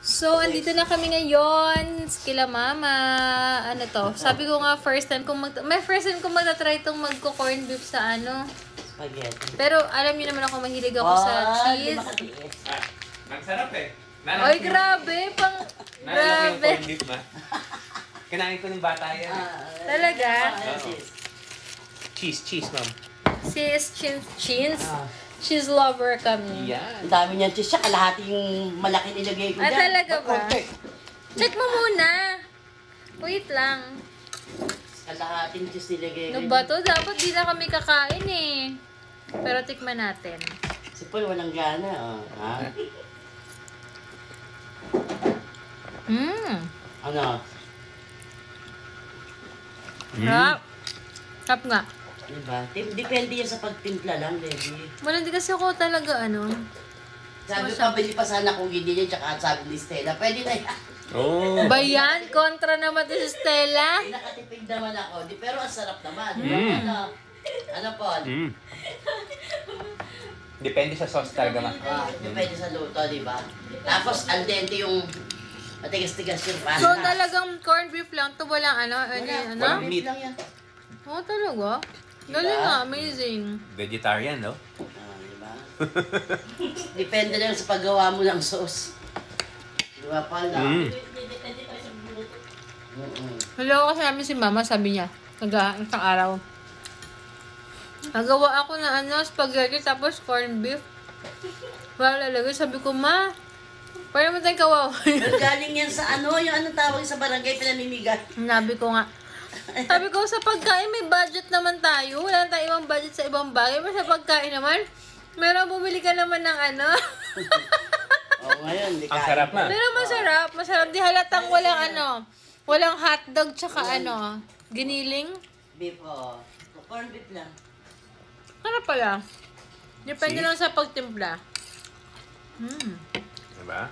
So, andito na kami ngayon kila mama. Ano to? Sabi ko nga first time kung magta-try itong magko-corn beef sa ano. Spaghetti. Pero alam niyo naman ako mahilig ako sa cheese. Nagsarap eh. Oy, grabe. Nalala ko yung Grabe. corned beef ma. Kinain ko ng bata yan. Talaga? Cheese, ma'am. Sis, cheese. Cheese lover kami. Yan. Ang dami niyan cheese. Siya kalahating malaki nilagay ko dyan. Talaga ba? Konti. Check mo muna. Wait lang. Kalahating cheese nilagay ko. Ano ba to? Dapat di na kami kakain eh. Pero tikman natin. Si Paul walang gana. Oh. Ha? Ano? Sarap. Sarap nga. Diba? Depende yan sa pagtimpla lang, baby. Wala, di kasi ako talaga ano. Sabi ko, pabili pa sana kung hindi niya, tsaka sabi ni Stella, pwede na yan. Oh. Ba yan? Kontra naman si Stella. Nakatipid naman ako. Pero ang sarap naman. Diba? Ano, Paul? Depende sa sauce talaga ma. Depende sa luto, diba? Tapos, al dente yung matigas-tigas yung pasta. So talagang corned beef lang to, walang ano? Ano? Walang meat. lang yan. Oo, talaga. Diba? Galing nga, amazing. Vegetarian, no? Diba? Depende lang sa paggawa mo ng sauce. Diba, Paul? Hello, kasi namin si mama, sabi niya, isang araw. Nagawa ako ng ano, spaghetti tapos corned beef. Wala lalagay, sabi ko, ma, paano mo tayong kawawa? Galing yan sa ano, yung anong tawag sa barangay pinamimigay. Sabi ko nga, sabi ko, sa pagkain may budget naman tayo. Wala tayong ibang budget sa ibang bagay. Pero sa pagkain naman, meron bumili ka naman ng ano. Ngayon, di Ang sarap ma. Pero masarap. Masarap. Di halatang walang ano. Walang hotdog tsaka ano. Giniling. Beef, corn beef lang. Sarap pala. Depende lang sa pagtimpla. Diba?